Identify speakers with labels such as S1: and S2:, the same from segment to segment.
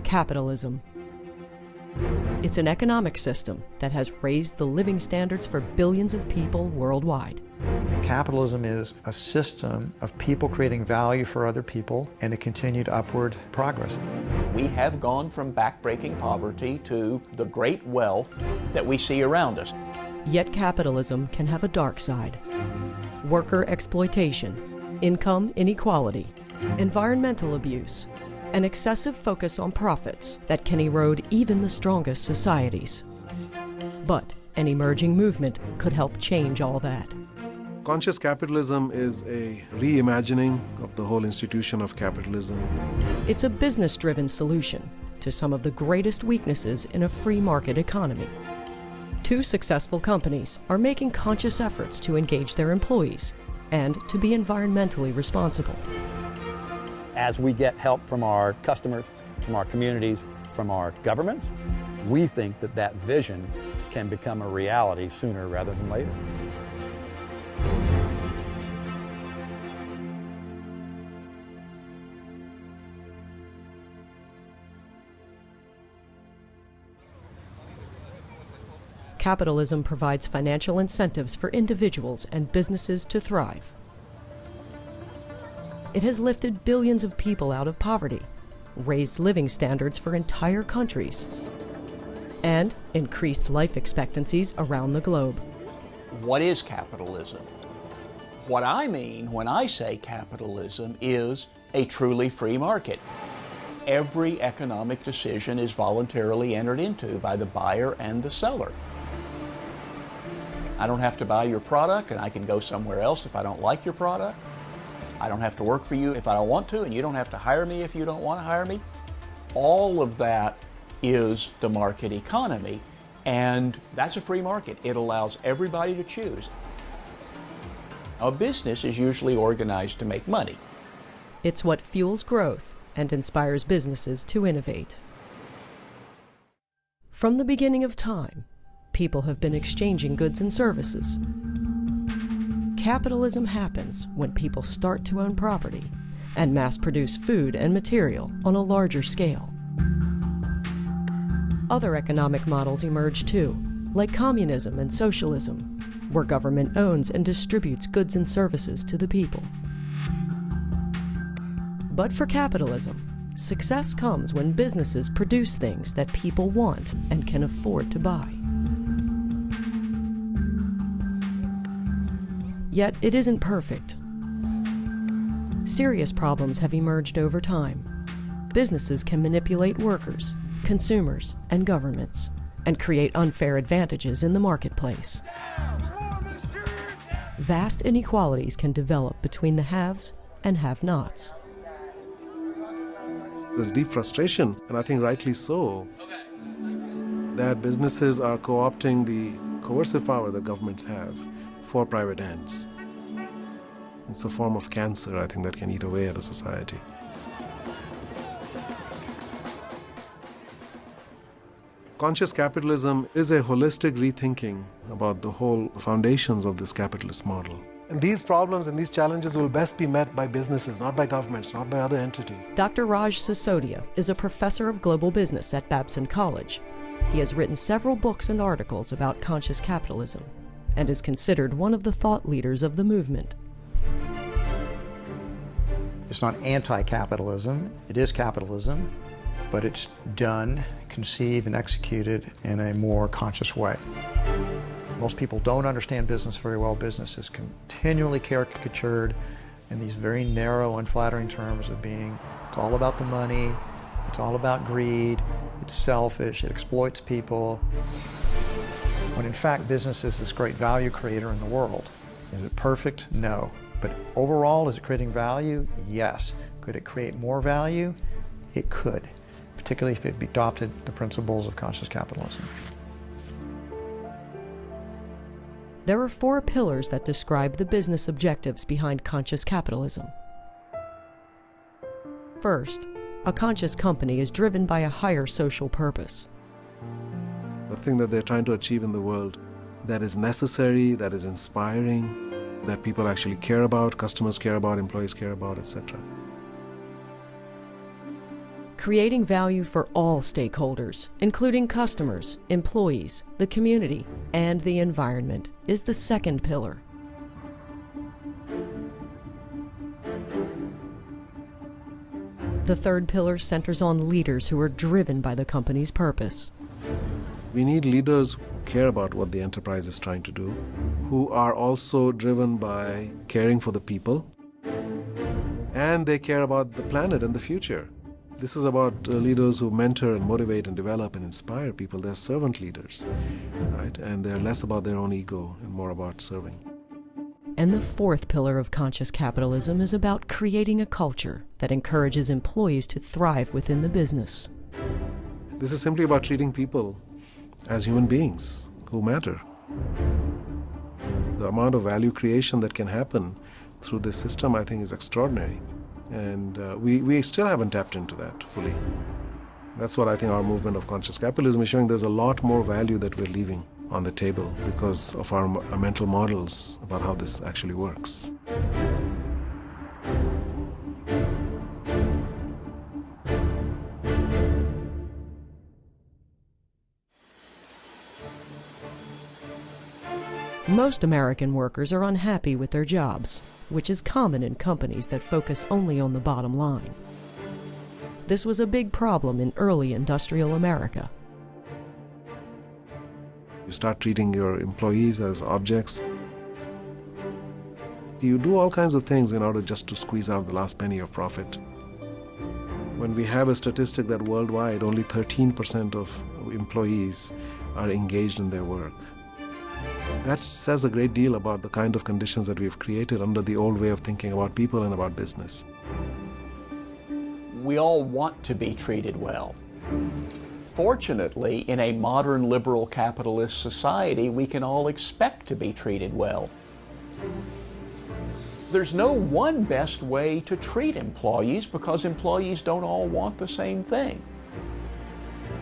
S1: Capitalism. It's an economic system that has raised the living standards for billions of people worldwide.
S2: Capitalism is a system of people creating value for other people and a continued upward progress.
S3: We have gone from backbreaking poverty to the great wealth that we see around us.
S1: Yet capitalism can have a dark side. Worker exploitation, income inequality, environmental abuse, an excessive focus on profits that can erode even the strongest societies. But an emerging movement could help change all that.
S4: Conscious capitalism is a reimagining of the whole institution of capitalism.
S1: It's a business-driven solution to some of the greatest weaknesses in a free market economy. Two successful companies are making conscious efforts to engage their employees and to be environmentally responsible.
S5: As we get help from our customers, from our communities, from our governments, we think that that vision can become a reality sooner rather than later.
S1: Capitalism provides financial incentives for individuals and businesses to thrive. It has lifted billions of people out of poverty, raised living standards for entire countries, and increased life expectancies around the globe.
S3: What is capitalism? What I mean when I say capitalism is a truly free market. Every economic decision is voluntarily entered into by the buyer and the seller. I don't have to buy your product, and I can go somewhere else if I don't like your product. I don't have to work for you if I don't want to, and you don't have to hire me if you don't want to hire me. All of that is the market economy, and that's a free market. It allows everybody to choose. A business is usually organized to make money.
S1: It's what fuels growth and inspires businesses to innovate. From the beginning of time, people have been exchanging goods and services. Capitalism happens when people start to own property and mass-produce food and material on a larger scale. Other economic models emerge too, like communism and socialism, where government owns and distributes goods and services to the people. But for capitalism, success comes when businesses produce things that people want and can afford to buy. Yet it isn't perfect. Serious problems have emerged over time. Businesses can manipulate workers, consumers, and governments, and create unfair advantages in the marketplace. Vast inequalities can develop between the haves and have-nots.
S4: There's deep frustration, and I think rightly so, that businesses are co-opting the coercive power that governments have for private ends. It's a form of cancer, I think, that can eat away at a society. Conscious capitalism is a holistic rethinking about the whole foundations of this capitalist model. And these problems and these challenges will best be met by businesses, not by governments, not by other entities.
S1: Dr. Raj Sisodia is a professor of global business at Babson College. He has written several books and articles about conscious capitalism and is considered one of the thought leaders of the movement.
S2: It's not anti-capitalism, it is capitalism, but it's done, conceived, and executed in a more conscious way. Most people don't understand business very well. Business is continually caricatured in these very narrow, unflattering terms of being, it's all about the money, it's all about greed, it's selfish, it exploits people. When in fact, business is this great value creator in the world. Is it perfect? No. But overall, is it creating value? Yes. Could it create more value? It could, particularly if it adopted the principles of conscious capitalism.
S1: There are 4 pillars that describe the business objectives behind conscious capitalism. First, a conscious company is driven by a higher social purpose.
S4: The thing that they're trying to achieve in the world that is necessary, that is inspiring, that people actually care about, customers care about, employees care about, etc.
S1: Creating value for all stakeholders, including customers, employees, the community, and the environment, is the second pillar. The third pillar centers on leaders who are driven by the company's purpose.
S4: We need leaders who care about what the enterprise is trying to do, who are also driven by caring for the people, and they care about the planet and the future. This is about leaders who mentor and motivate and develop and inspire people. They're servant leaders, right? And they're less about their own ego and more about serving.
S1: And the fourth pillar of conscious capitalism is about creating a culture that encourages employees to thrive within the business.
S4: This is simply about treating people as human beings who matter. The amount of value creation that can happen through this system, I think, is extraordinary. And we still haven't tapped into that fully. That's what I think our movement of conscious capitalism is showing. There's a lot more value that we're leaving on the table because of our mental models about how this actually works.
S1: Most American workers are unhappy with their jobs, which is common in companies that focus only on the bottom line. This was a big problem in early industrial America.
S4: You start treating your employees as objects. You do all kinds of things in order just to squeeze out the last penny of profit. When we have a statistic that worldwide only 13% of employees are engaged in their work, that says a great deal about the kind of conditions that we've created under the old way of thinking about people and about business.
S3: We all want to be treated well. Fortunately, in a modern liberal capitalist society, we can all expect to be treated well. There's no one best way to treat employees because employees don't all want the same thing.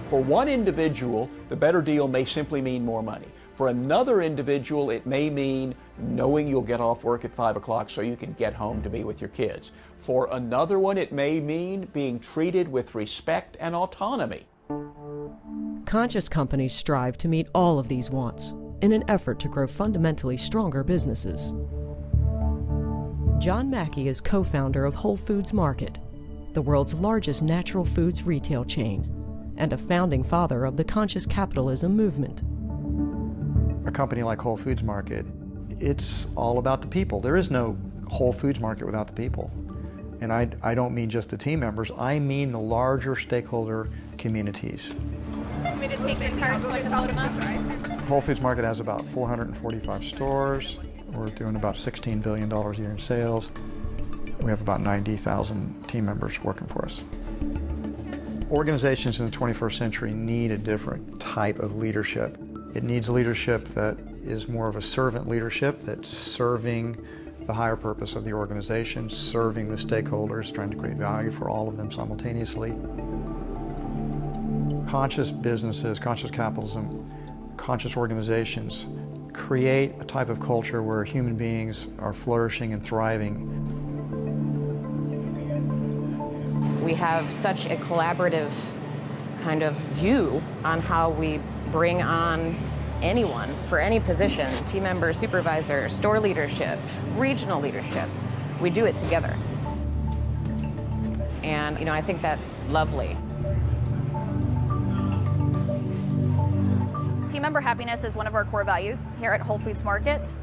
S3: For one individual, the better deal may simply mean more money. For another individual, it may mean knowing you'll get off work at 5 o'clock so you can get home to be with your kids. For another one, it may mean being treated with respect and autonomy.
S1: Conscious companies strive to meet all of these wants in an effort to grow fundamentally stronger businesses. John Mackey is co-founder of Whole Foods Market, the world's largest natural foods retail chain, and a founding father of the conscious capitalism movement.
S2: A company like Whole Foods Market, it's all about the people. There is no Whole Foods Market without the people. And I don't mean just the team members, I mean the larger stakeholder communities.
S6: Want me to take your card so I can load them up?
S2: Whole Foods Market has about 445 stores. We're doing about $16 billion a year in sales. We have about 90,000 team members working for us. Organizations in the 21st century need a different type of leadership. It needs leadership that is more of a servant leadership, that's serving the higher purpose of the organization, serving the stakeholders, trying to create value for all of them simultaneously. Conscious businesses, conscious capitalism, conscious organizations create a type of culture where human beings are flourishing and thriving.
S7: We have such a collaborative kind of view on how we bring on anyone for any position, team member, supervisor, store leadership, regional leadership. We do it together. And, I think that's lovely.
S6: Team member happiness is one of our core values here at Whole Foods Market.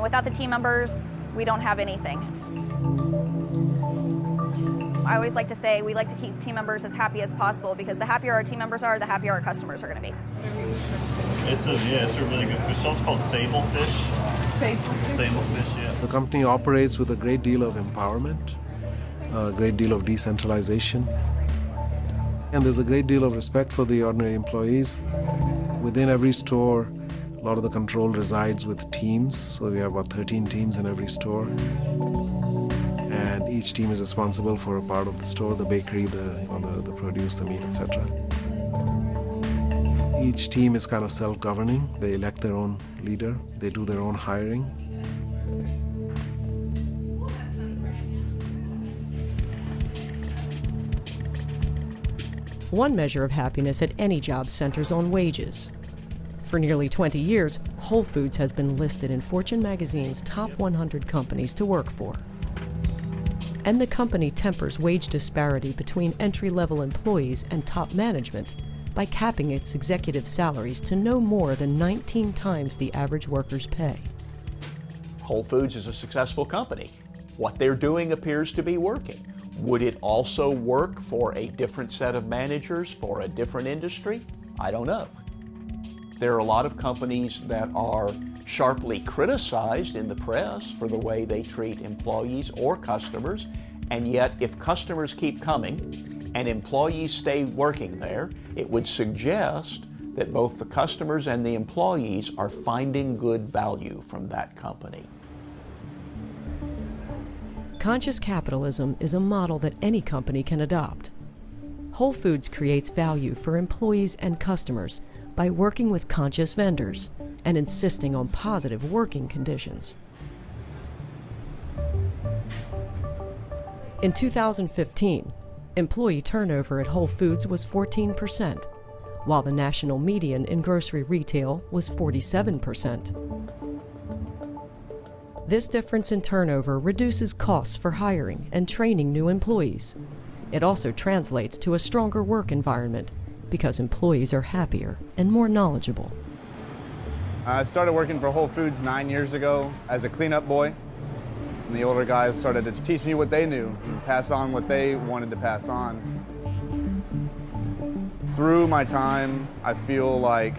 S6: Without the team members, we don't have anything. I always like to say we like to keep team members as happy as possible because the happier our team members are, the happier our customers are going to be.
S8: It's a really good fish. It's called sable fish. Sable fish, yeah.
S4: The company operates with a great deal of empowerment, a great deal of decentralization, and there's a great deal of respect for the ordinary employees. Within every store, a lot of the control resides with teams, so we have about 13 teams in every store. And each team is responsible for a part of the store, the bakery, the produce, the meat, etc. Each team is kind of self-governing. They elect their own leader. They do their own hiring.
S1: One measure of happiness at any job centers on wages. For nearly 20 years, Whole Foods has been listed in Fortune magazine's top 100 companies to work for. And the company tempers wage disparity between entry-level employees and top management by capping its executive salaries to no more than 19 times the average worker's pay.
S3: Whole Foods is a successful company. What they're doing appears to be working. Would it also work for a different set of managers for a different industry? I don't know. There are a lot of companies that are sharply criticized in the press for the way they treat employees or customers, and yet if customers keep coming and employees stay working there, it would suggest that both the customers and the employees are finding good value from that company.
S1: Conscious capitalism is a model that any company can adopt. Whole Foods creates value for employees and customers by working with conscious vendors and insisting on positive working conditions. In 2015, employee turnover at Whole Foods was 14%, while the national median in grocery retail was 47%. This difference in turnover reduces costs for hiring and training new employees. It also translates to a stronger work environment because employees are happier and more knowledgeable.
S9: I started working for Whole Foods 9 years ago as a cleanup boy. And the older guys started to teach me what they knew and pass on what they wanted to pass on. Through my time, I feel like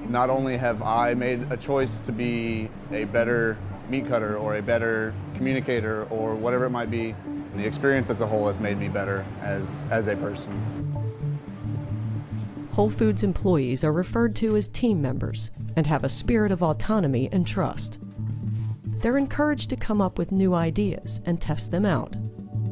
S9: not only have I made a choice to be a better meat cutter or a better communicator or whatever it might be, the experience as a whole has made me better as a person.
S1: Whole Foods employees are referred to as team members and have a spirit of autonomy and trust. They're encouraged to come up with new ideas and test them out.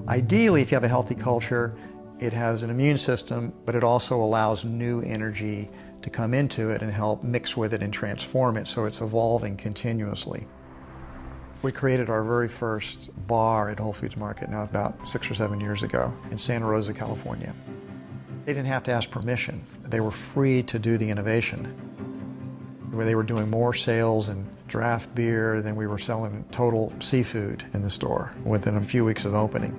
S2: Ideally, if you have a healthy culture, it has an immune system, but it also allows new energy to come into it and help mix with it and transform it, so it's evolving continuously. We created our very first bar at Whole Foods Market now about 6 or 7 years ago in Santa Rosa, California. They didn't have to ask permission. They were free to do the innovation. Where they were doing more sales in draft beer than we were selling total seafood in the store within a few weeks of opening.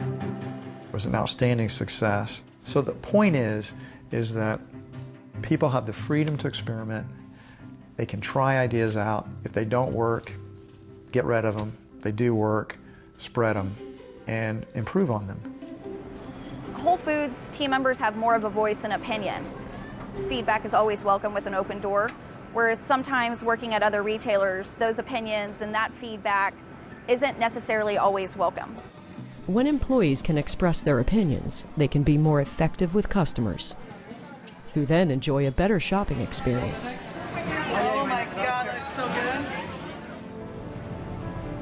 S2: It was an outstanding success. So the point is that people have the freedom to experiment. They can try ideas out. If they don't work, get rid of them. If they do work, spread them and improve on them.
S6: Whole Foods team members have more of a voice and opinion. Feedback is always welcome with an open door, whereas sometimes working at other retailers, those opinions and that feedback isn't necessarily always welcome.
S1: When employees can express their opinions, they can be more effective with customers, who then enjoy a better shopping experience.
S10: Oh my God, that's so good.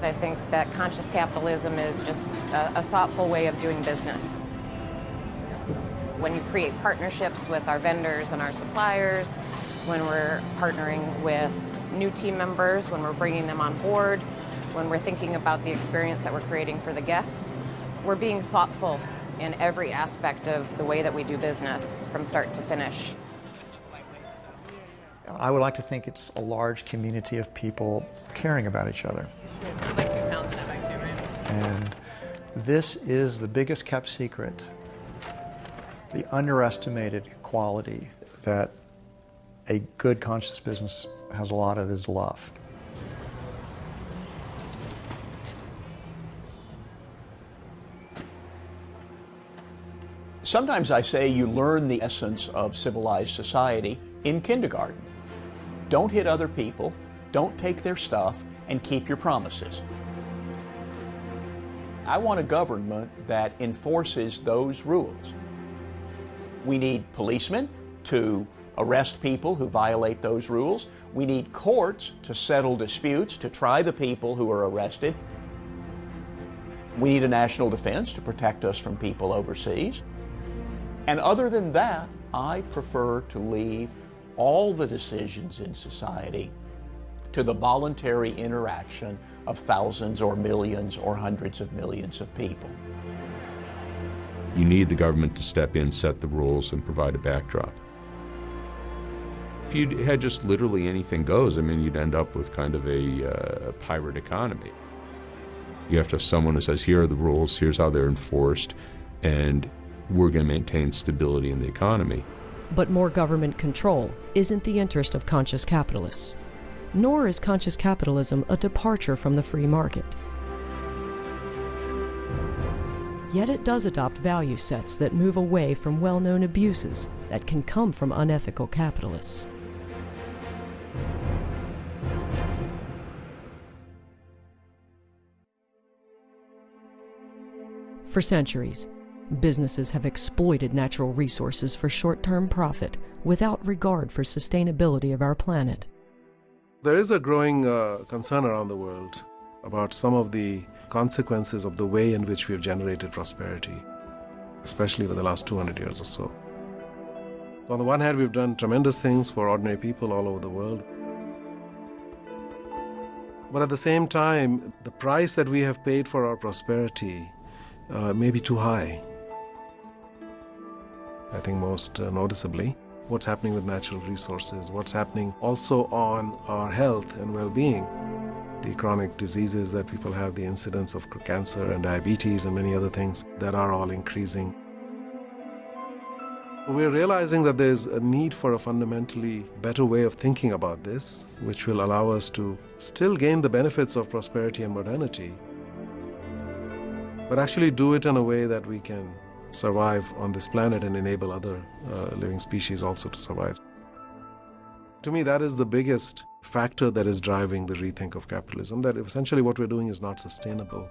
S7: I think that conscious capitalism is just a thoughtful way of doing business. When you create partnerships with our vendors and our suppliers, when we're partnering with new team members, when we're bringing them on board, when we're thinking about the experience that we're creating for the guest, we're being thoughtful in every aspect of the way that we do business from start to finish.
S2: I would like to think it's a large community of people caring about each other.
S10: It's like 2 pounds in a bag too, right?
S2: And this is the biggest kept secret, the underestimated quality that a good conscious business has a lot of is love.
S3: Sometimes I say you learn the essence of civilized society in kindergarten. Don't hit other people, don't take their stuff, and keep your promises. I want a government that enforces those rules. We need policemen to arrest people who violate those rules. We need courts to settle disputes, to try the people who are arrested. We need a national defense to protect us from people overseas. And other than that, I prefer to leave all the decisions in society to the voluntary interaction of thousands or millions or hundreds of millions of people.
S11: You need the government to step in, set the rules, and provide a backdrop. If you had just literally anything goes, I mean, you'd end up with kind of a pirate economy. You have to have someone who says, here are the rules, here's how they're enforced, and we're going to maintain stability in the economy.
S1: But more government control isn't the interest of conscious capitalists. Nor is conscious capitalism a departure from the free market. Yet it does adopt value sets that move away from well-known abuses that can come from unethical capitalists. For centuries, businesses have exploited natural resources for short-term profit without regard for sustainability of our planet.
S4: There is a growing concern around the world about some of the consequences of the way in which we have generated prosperity, especially over the last 200 years or so. On the one hand, we've done tremendous things for ordinary people all over the world. But at the same time, the price that we have paid for our prosperity may be too high. I think most noticeably, what's happening with natural resources, what's happening also on our health and well-being, the chronic diseases that people have, the incidence of cancer and diabetes and many other things that are all increasing. We're realizing that there's a need for a fundamentally better way of thinking about this, which will allow us to still gain the benefits of prosperity and modernity, but actually do it in a way that we can survive on this planet and enable other living species also to survive. To me, that is the biggest factor that is driving the rethink of capitalism, that essentially what we're doing is not sustainable.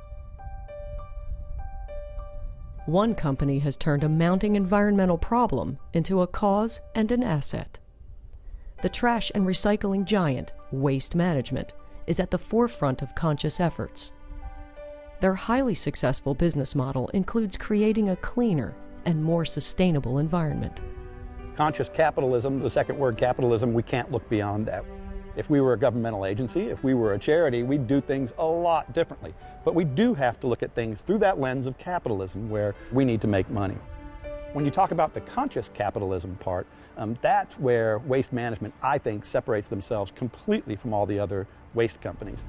S1: One company has turned a mounting environmental problem into a cause and an asset. The trash and recycling giant, Waste Management, is at the forefront of conscious efforts. Their highly successful business model includes creating a cleaner and more sustainable environment.
S5: Conscious capitalism, the second word capitalism, we can't look beyond that. If we were a governmental agency, if we were a charity, we'd do things a lot differently. But we do have to look at things through that lens of capitalism where we need to make money. When you talk about the conscious capitalism part, that's where Waste Management, I think, separates themselves completely from all the other waste companies.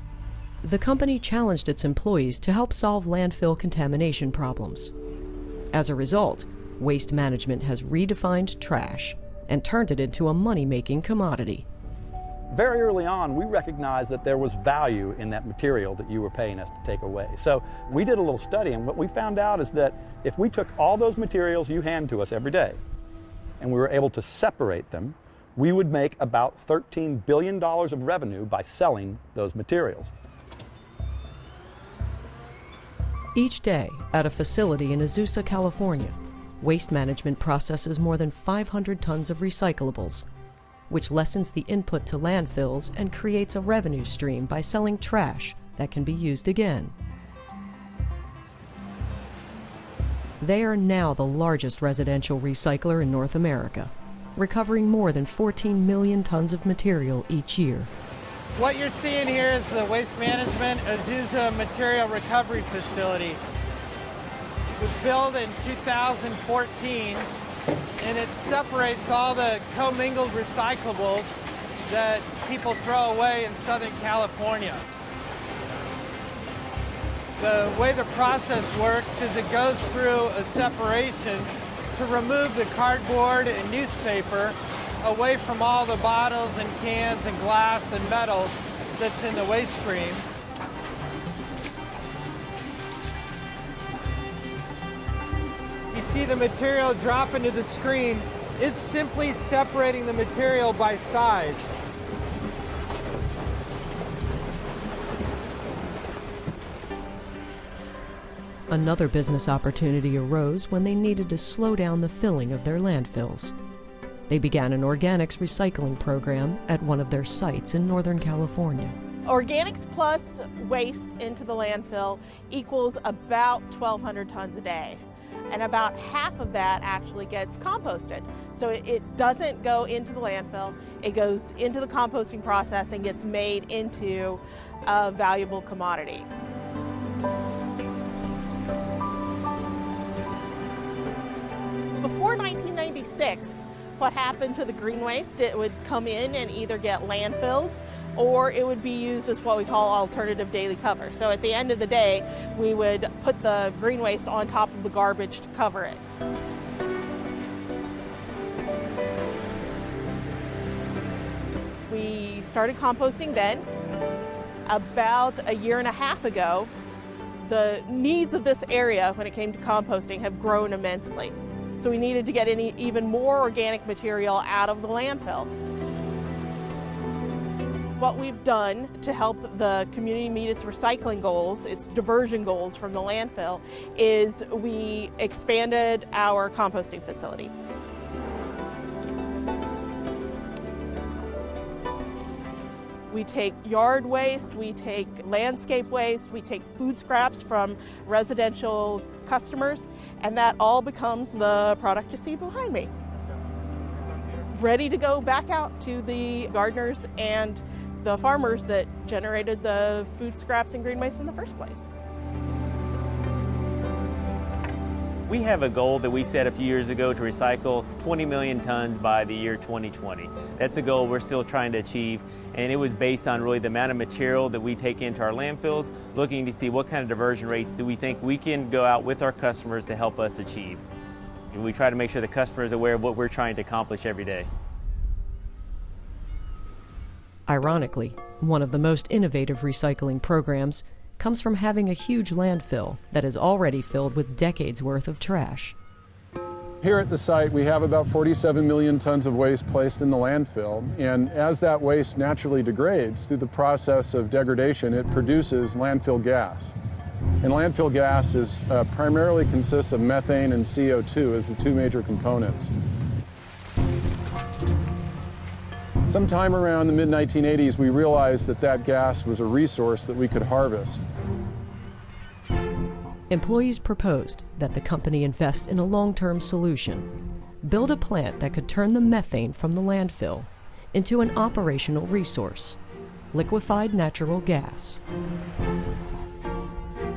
S1: The company challenged its employees to help solve landfill contamination problems. As a result, Waste Management has redefined trash and turned it into a money-making commodity.
S5: Very early on, we recognized that there was value in that material that you were paying us to take away. So we did a little study, and what we found out is that if we took all those materials you hand to us every day, and we were able to separate them, we would make about $13 billion of revenue by selling those materials.
S1: Each day, at a facility in Azusa, California, Waste Management processes more than 500 tons of recyclables, which lessens the input to landfills and creates a revenue stream by selling trash that can be used again. They are now the largest residential recycler in North America, recovering more than 14 million tons of material each year.
S12: What you're seeing here is the Waste Management Azusa Material Recovery Facility. It was built in 2014, and it separates all the commingled recyclables that people throw away in Southern California. The way the process works is it goes through a separation to remove the cardboard and newspaper away from all the bottles and cans and glass and metal that's in the waste stream. You see the material drop into the screen. It's simply separating the material by size.
S1: Another business opportunity arose when they needed to slow down the filling of their landfills. They began an organics recycling program at one of their sites in Northern California.
S13: Organics plus waste into the landfill equals about 1,200 tons a day. And about half of that actually gets composted. So it doesn't go into the landfill, it goes into the composting process and gets made into a valuable commodity. Before 1996, what happened to the green waste, it would come in and either get landfilled or it would be used as what we call alternative daily cover. So at the end of the day, we would put the green waste on top of the garbage to cover it. We started composting then. About a year and a half ago, the needs of this area when it came to composting have grown immensely. So we needed to get even more organic material out of the landfill. What we've done to help the community meet its recycling goals, its diversion goals from the landfill, is we expanded our composting facility. We take yard waste, we take landscape waste, we take food scraps from residential customers, and that all becomes the product you see behind me. Ready to go back out to the gardeners and the farmers that generated the food scraps and green waste in the first place.
S14: We have a goal that we set a few years ago to recycle 20 million tons by the year 2020. That's a goal we're still trying to achieve, and it was based on really the amount of material that we take into our landfills, looking to see what kind of diversion rates do we think we can go out with our customers to help us achieve. And we try to make sure the customer is aware of what we're trying to accomplish every day.
S1: Ironically, one of the most innovative recycling programs comes from having a huge landfill that is already filled with decades' worth of trash.
S15: Here at the site, we have about 47 million tons of waste placed in the landfill, and as that waste naturally degrades through the process of degradation, it produces landfill gas. And landfill gas primarily consists of methane and CO2 as the two major components. Sometime around the mid-1980s, we realized that that gas was a resource that we could harvest.
S1: Employees proposed that the company invest in a long-term solution, build a plant that could turn the methane from the landfill into an operational resource, liquefied natural gas.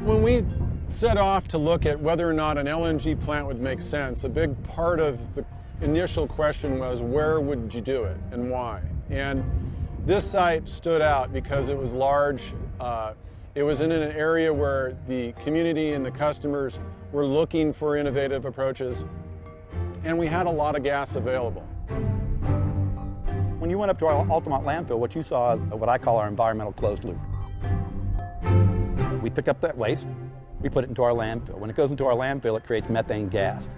S15: When we set off to look at whether or not an LNG plant would make sense, a big part of the initial question was, where would you do it and why? And this site stood out because it was large. It was in an area where the community and the customers were looking for innovative approaches, and we had a lot of gas available.
S5: When you went up to our Altamont landfill, what you saw is what I call our environmental closed loop. We pick up that waste, we put it into our landfill. When it goes into our landfill, it creates methane gas.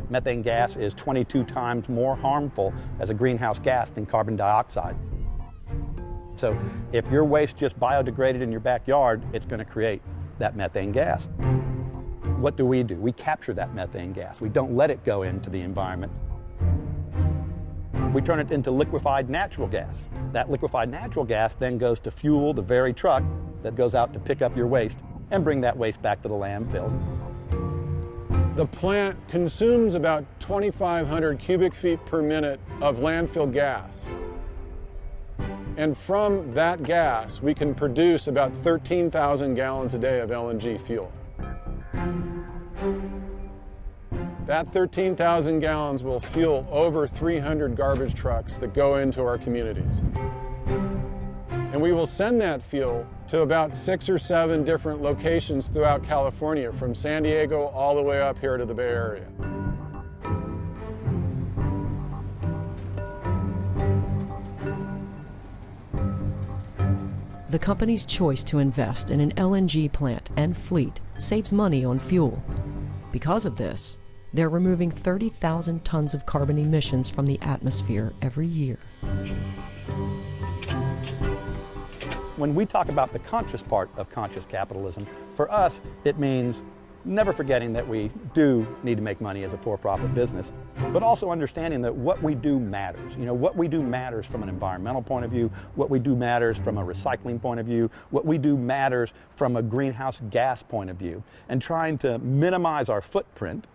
S5: Methane gas is 22 times more harmful as a greenhouse gas than carbon dioxide. So if your waste just biodegraded in your backyard, it's going to create that methane gas. What do? We capture that methane gas. We don't let it go into the environment. We turn it into liquefied natural gas. That liquefied natural gas then goes to fuel the very truck that goes out to pick up your waste and bring that waste back to the landfill.
S15: The plant consumes about 2,500 cubic feet per minute of landfill gas. And from that gas, we can produce about 13,000 gallons a day of LNG fuel. That 13,000 gallons will fuel over 300 garbage trucks that go into our communities. And we will send that fuel to about 6 or 7 different locations throughout California, from San Diego all the way up here to the Bay Area.
S1: The company's choice to invest in an LNG plant and fleet saves money on fuel. Because of this, they're removing 30,000 tons of carbon emissions from the atmosphere every year.
S5: When we talk about the conscious part of conscious capitalism, for us, it means never forgetting that we do need to make money as a for-profit business, but also understanding that what we do matters. You know, what we do matters from an environmental point of view, what we do matters from a recycling point of view, what we do matters from a greenhouse gas point of view. And trying to minimize our footprint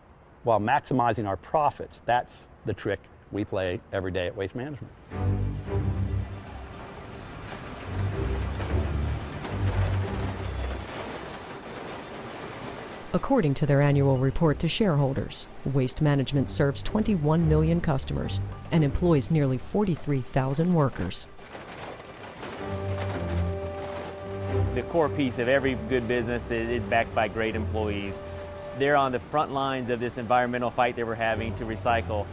S5: while maximizing our profits, that's the trick we play every day at Waste Management.
S1: According to their annual report to shareholders, Waste Management serves 21 million customers and employs nearly 43,000 workers.
S14: The core piece of every good business is backed by great employees. They're on the front lines of this environmental fight that we're having to recycle.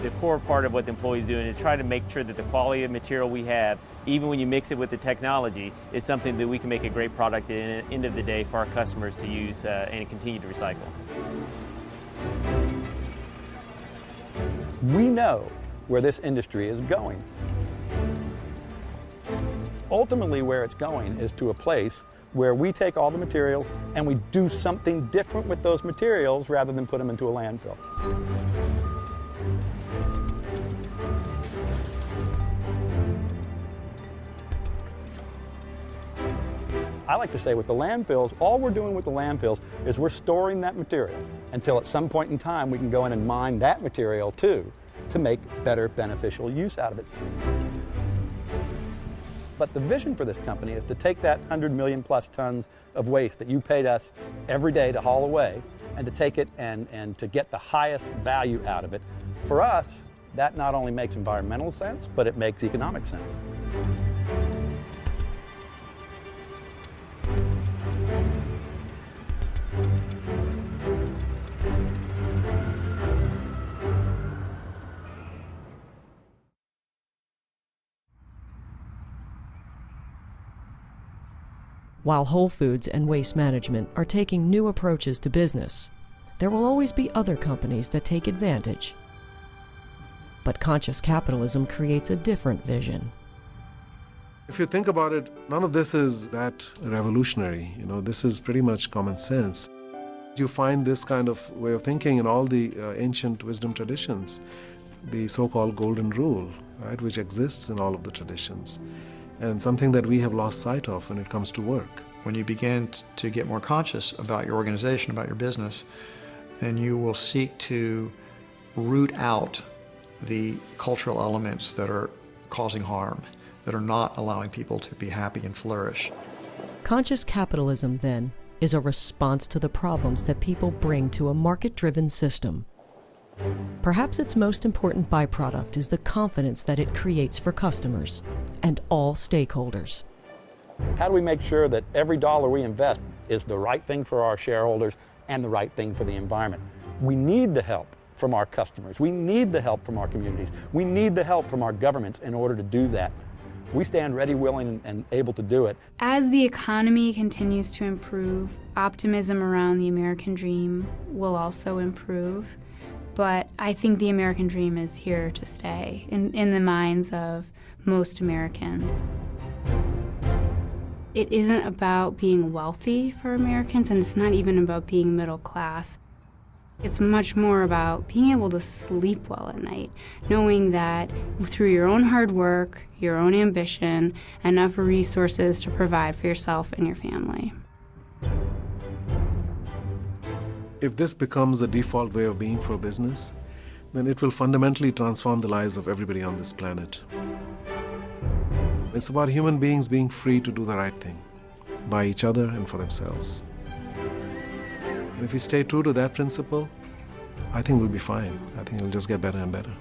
S14: The core part of what the employees doing is try to make sure that the quality of material we have, even when you mix it with the technology, is something that we can make a great product at the end of the day for our customers to use and continue to recycle.
S5: We know where this industry is going. Ultimately, where it's going is to a place where we take all the materials and we do something different with those materials rather than put them into a landfill. I like to say with the landfills, all we're doing with the landfills is we're storing that material until at some point in time we can go in and mine that material too to make better beneficial use out of it. But the vision for this company is to take that 100 million plus tons of waste that you paid us every day to haul away and to take it and to get the highest value out of it. For us, that not only makes environmental sense, but it makes economic sense.
S1: While Whole Foods and Waste Management are taking new approaches to business, there will always be other companies that take advantage. But conscious capitalism creates a different vision.
S4: If you think about it, none of this is that revolutionary. This is pretty much common sense. You find this kind of way of thinking in all the ancient wisdom traditions, the so-called golden rule, right, which exists in all of the traditions, and something that we have lost sight of when it comes to work.
S2: When you begin to get more conscious about your organization, about your business, then you will seek to root out the cultural elements that are causing harm, that are not allowing people to be happy and flourish.
S1: Conscious capitalism, then, is a response to the problems that people bring to a market-driven system. Perhaps its most important byproduct is the confidence that it creates for customers and all stakeholders.
S5: How do we make sure that every dollar we invest is the right thing for our shareholders and the right thing for the environment? We need the help from our customers. We need the help from our communities. We need the help from our governments in order to do that. We stand ready, willing, and able to do it.
S16: As the economy continues to improve, optimism around the American dream will also improve. But I think the American dream is here to stay in the minds of most Americans. It isn't about being wealthy for Americans, and it's not even about being middle class. It's much more about being able to sleep well at night, knowing that through your own hard work, your own ambition, enough resources to provide for yourself and your family.
S4: If this becomes the default way of being for business, then it will fundamentally transform the lives of everybody on this planet. It's about human beings being free to do the right thing, by each other and for themselves. And if we stay true to that principle, I think we'll be fine. I think it'll just get better and better.